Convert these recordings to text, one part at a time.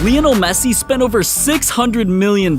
Lionel Messi spent over $600 million.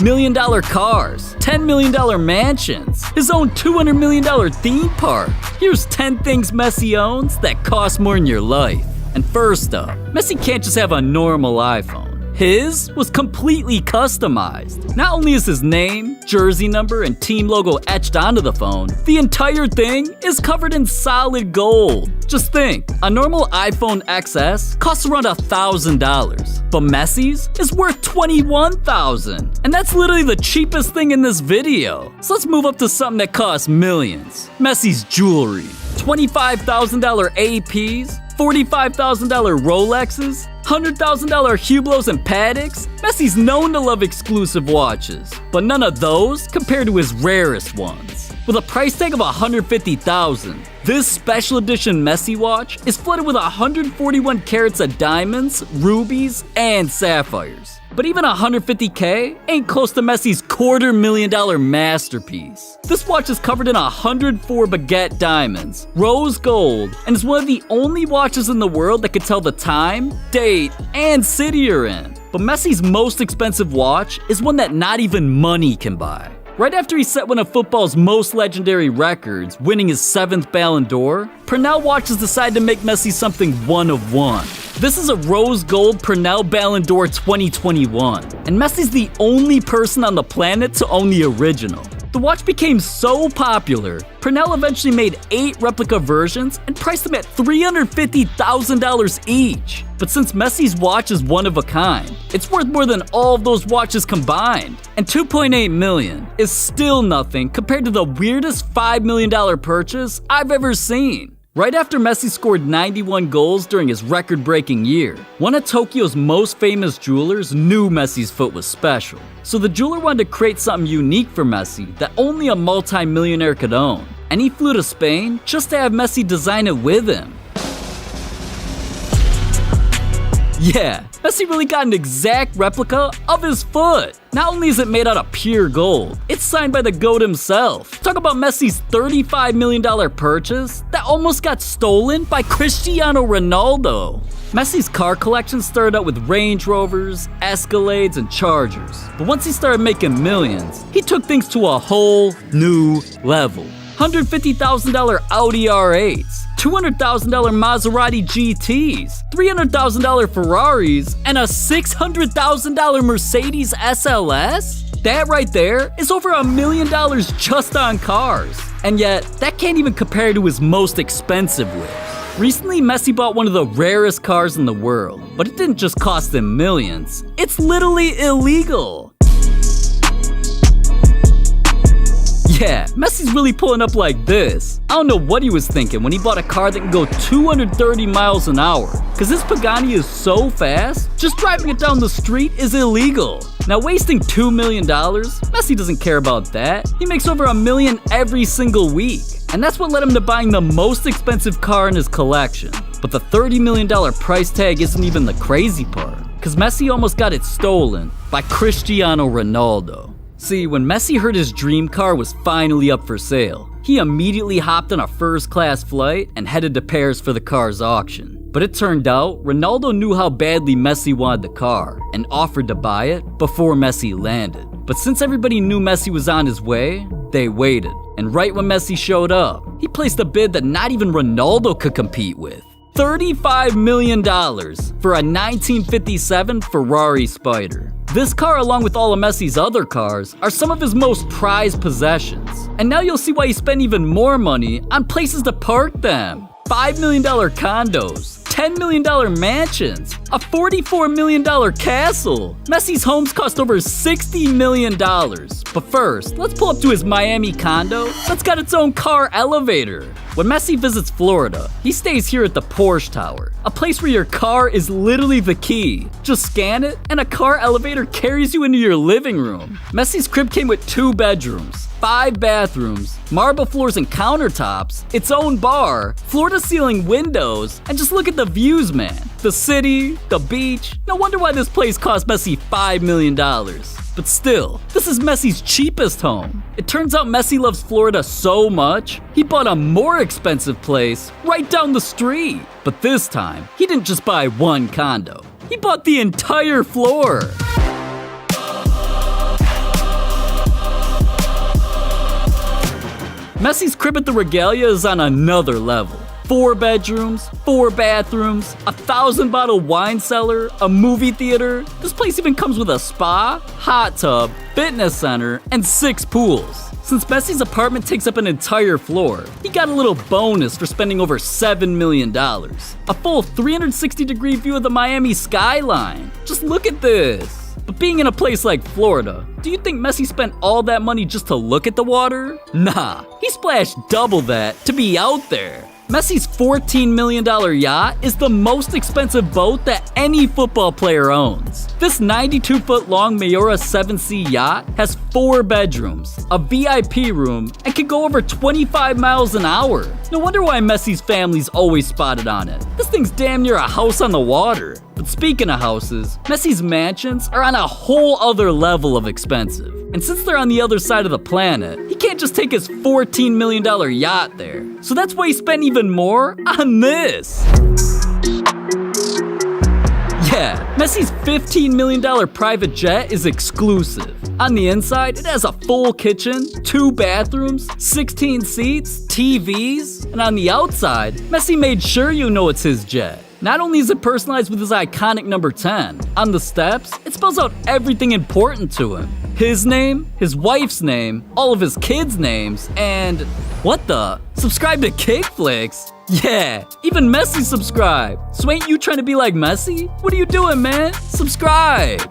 Million-dollar cars, $10 million mansions, his own $200 million theme park. Here's 10 things Messi owns that cost more than your life. And first up, Messi can't just have a normal iPhone. His was completely customized. Not only is his name, jersey number, and team logo etched onto the phone, the entire thing is covered in solid gold. Just think, a normal iPhone XS costs around $1,000, but Messi's is worth $21,000. And that's literally the cheapest thing in this video. So let's move up to something that costs millions. Messi's jewelry. $25,000 APs, $45,000 Rolexes, $100,000 Hublots and Patek's. Messi's known to love exclusive watches, but none of those compare to his rarest ones. With a price tag of $150,000, this special edition Messi watch is flooded with 141 carats of diamonds, rubies, and sapphires. But even $150K ain't close to Messi's $250,000 masterpiece. This watch is covered in 104 baguette diamonds, rose gold, and is one of the only watches in the world that can tell the time, date, and city you're in. But Messi's most expensive watch is one that not even money can buy. Right after he set one of football's most legendary records, winning his 7th Ballon d'Or, Pernell Watches decided to make Messi something one of one. This is a rose gold Pernell Ballon d'Or 2021, and Messi's the only person on the planet to own the original. The watch became so popular, Pernell eventually made 8 replica versions and priced them at $350,000 each. But since Messi's watch is one of a kind, it's worth more than all of those watches combined. And $2.8 million is still nothing compared to the weirdest $5 million purchase I've ever seen. Right after Messi scored 91 goals during his record-breaking year, one of Tokyo's most famous jewelers knew Messi's foot was special. So the jeweler wanted to create something unique for Messi that only a multi-millionaire could own. And he flew to Spain just to have Messi design it with him. Yeah, Messi really got an exact replica of his foot. Not only is it made out of pure gold, it's signed by the GOAT himself. Talk about Messi's $35 million purchase that almost got stolen by Cristiano Ronaldo. Messi's car collection started out with Range Rovers, Escalades, and Chargers. But once he started making millions, he took things to a whole new level. $150,000 Audi R8s, $200,000 Maserati GTs, $300,000 Ferraris, and a $600,000 Mercedes SLS? That right there is over $1 million just on cars. And yet, that can't even compare to his most expensive whips. Recently, Messi bought one of the rarest cars in the world, but it didn't just cost him millions. It's literally illegal. Yeah, Messi's really pulling up like this. I don't know what he was thinking when he bought a car that can go 230 miles an hour. Cause this Pagani is so fast, just driving it down the street is illegal. Now wasting $2 million, Messi doesn't care about that. He makes over $1 million every single week. And that's what led him to buying the most expensive car in his collection. But the $30 million price tag isn't even the crazy part. Cause Messi almost got it stolen by Cristiano Ronaldo. See, when Messi heard his dream car was finally up for sale, he immediately hopped on a first-class flight and headed to Paris for the car's auction. But it turned out, Ronaldo knew how badly Messi wanted the car and offered to buy it before Messi landed. But since everybody knew Messi was on his way, they waited. And right when Messi showed up, he placed a bid that not even Ronaldo could compete with. $35 million for a 1957 Ferrari Spider. This car, along with all of Messi's other cars, are some of his most prized possessions. And now you'll see why he spent even more money on places to park them. $5 million condos, $10 million mansions, a $44 million castle. Messi's homes cost over $60 million. But first, let's pull up to his Miami condo that's got its own car elevator. When Messi visits Florida, he stays here at the Porsche Tower, a place where your car is literally the key. Just scan it, and a car elevator carries you into your living room. Messi's crib came with 2 bedrooms, 5 bathrooms, marble floors and countertops, its own bar, floor-to-ceiling windows, and just look at the views, man. The city, the beach. No wonder why this place cost Messi $5 million. But still, this is Messi's cheapest home. It turns out Messi loves Florida so much, he bought a more expensive place right down the street. But this time, he didn't just buy one condo. He He bought the entire floor. Messi's crib at the Regalia is on another level. 4 bedrooms, 4 bathrooms, a 1,000-bottle wine cellar, a movie theater. This place even comes with a spa, hot tub, fitness center, and 6 pools. Since Messi's apartment takes up an entire floor, he got a little bonus for spending over $7 million. A full 360-degree view of the Miami skyline. Just look at this. But being in a place like Florida, do you think Messi spent all that money just to look at the water? Nah, he splashed double that to be out there. Messi's $14 million yacht is the most expensive boat that any football player owns. This 92-foot-long Mayora 7C yacht has 4 bedrooms, a VIP room, and can go over 25 miles an hour. No wonder why Messi's family's always spotted on it. This thing's damn near a house on the water. But speaking of houses, Messi's mansions are on a whole other level of expensive. And since they're on the other side of the planet, he can't just take his $14 million yacht there. So that's why he spent even more on this. Yeah, Messi's $15 million private jet is exclusive. On the inside, it has a full kitchen, 2 bathrooms, 16 seats, TVs, and on the outside, Messi made sure you know it's his jet. Not only is it personalized with his iconic number 10, on the steps, it spells out everything important to him. His name, his wife's name, all of his kids' names, and what the? Subscribe to Kickflix? Yeah, even Messi subscribed. So ain't you trying to be like Messi? What are you doing, man? Subscribe!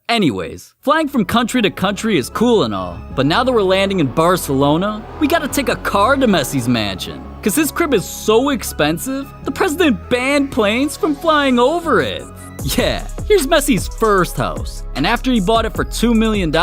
Anyways, flying from country to country is cool and all, but now that we're landing in Barcelona, we gotta take a car to Messi's mansion. Cause his crib is so expensive, the president banned planes from flying over it. Yeah, here's Messi's first house, and after he bought it for $2 million,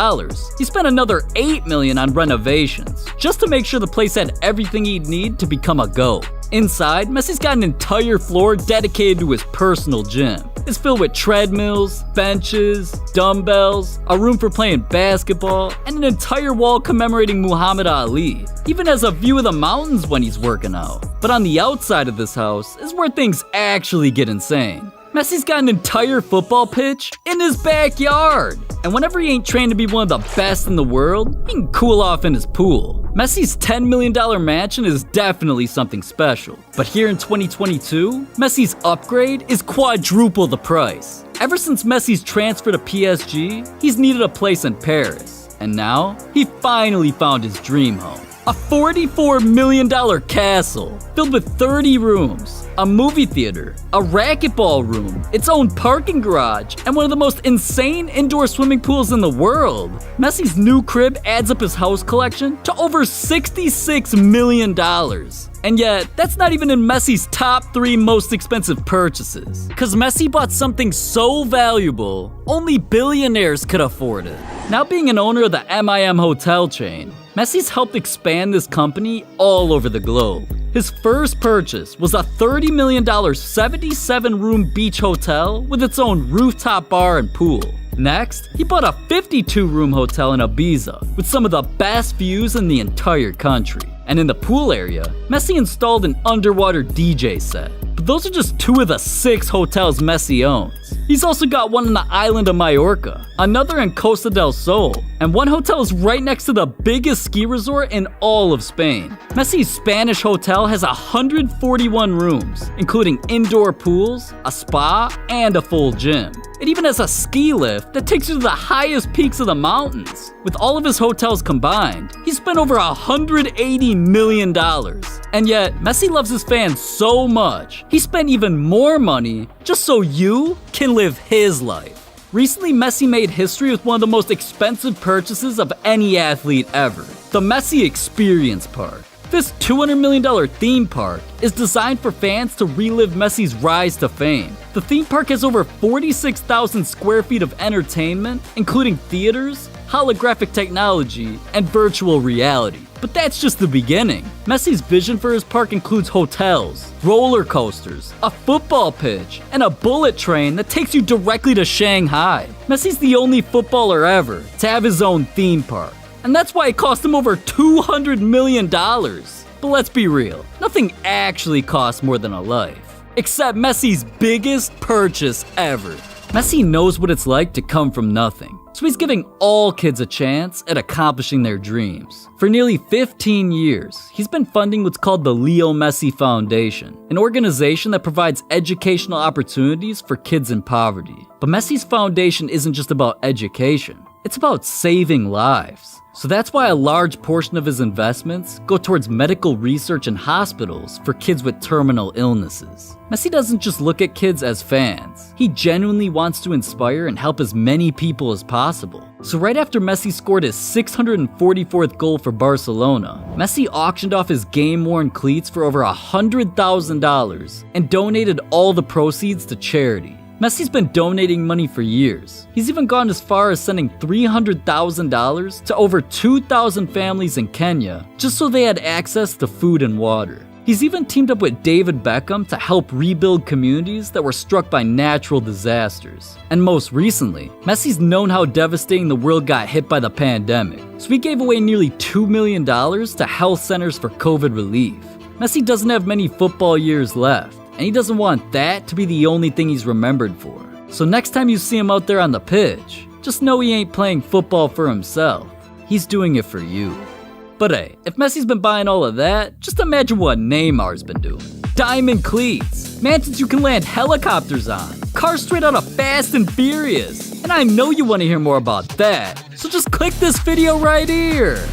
he spent another $8 million on renovations, just to make sure the place had everything he'd need to become a GOAT. Inside, Messi's got an entire floor dedicated to his personal gym. It's filled with treadmills, benches, dumbbells, a room for playing basketball, and an entire wall commemorating Muhammad Ali. He even has a view of the mountains when he's working out. But on the outside of this house is where things actually get insane. Messi's got an entire football pitch in his backyard. And whenever he ain't trained to be one of the best in the world, he can cool off in his pool. Messi's $10 million mansion is definitely something special. But here in 2022, Messi's upgrade is quadruple the price. Ever since Messi's transfer to PSG, he's needed a place in Paris. And now, he finally found his dream home. A $44 million castle filled with 30 rooms, a movie theater, a racquetball room, its own parking garage, and one of the most insane indoor swimming pools in the world. Messi's new crib adds up his house collection to over $66 million. And yet, that's not even in Messi's top 3 most expensive purchases. Cause Messi bought something so valuable, only billionaires could afford it. Now being an owner of the MIM hotel chain, Messi's helped expand this company all over the globe. His first purchase was a $30 million 77-room beach hotel with its own rooftop bar and pool. Next, he bought a 52-room hotel in Ibiza with some of the best views in the entire country. And in the pool area, Messi installed an underwater DJ set. But those are just 2 of the 6 hotels Messi owns. He's also got one on the island of Mallorca, another in Costa del Sol, and one hotel is right next to the biggest ski resort in all of Spain. Messi's Spanish hotel has 141 rooms, including indoor pools, a spa, and a full gym. It even has a ski lift that takes you to the highest peaks of the mountains. With all of his hotels combined, he spent over $180 million. And yet, Messi loves his fans so much, he spent even more money just so you can live his life. Recently, Messi made history with one of the most expensive purchases of any athlete ever, the Messi Experience Park. This $200 million theme park is designed for fans to relive Messi's rise to fame. The theme park has over 46,000 square feet of entertainment, including theaters, holographic technology, and virtual reality. But that's just the beginning. Messi's vision for his park includes hotels, roller coasters, a football pitch, and a bullet train that takes you directly to Shanghai. Messi's the only footballer ever to have his own theme park. And that's why it cost him over $200 million. But let's be real, nothing actually costs more than a life. Except Messi's biggest purchase ever. Messi knows what it's like to come from nothing, so he's giving all kids a chance at accomplishing their dreams. For nearly 15 years, he's been funding what's called the Leo Messi Foundation, an organization that provides educational opportunities for kids in poverty. But Messi's foundation isn't just about education, it's about saving lives. So that's why a large portion of his investments go towards medical research in hospitals for kids with terminal illnesses. Messi doesn't just look at kids as fans. He genuinely wants to inspire and help as many people as possible. So right after Messi scored his 644th goal for Barcelona, Messi auctioned off his game-worn cleats for over $100,000 and donated all the proceeds to charity. Messi's been donating money for years. He's even gone as far as sending $300,000 to over 2,000 families in Kenya just so they had access to food and water. He's even teamed up with David Beckham to help rebuild communities that were struck by natural disasters. And most recently, Messi's known how devastating the world got hit by the pandemic, so he gave away nearly $2 million to health centers for COVID relief. Messi doesn't have many football years left, and he doesn't want that to be the only thing he's remembered for. So next time you see him out there on the pitch, just know he ain't playing football for himself. He's doing it for you. But hey, if Messi's been buying all of that, just imagine what Neymar's been doing. Diamond cleats, mansions you can land helicopters on, cars straight out of Fast and Furious. And I know you want to hear more about that, so just click this video right here.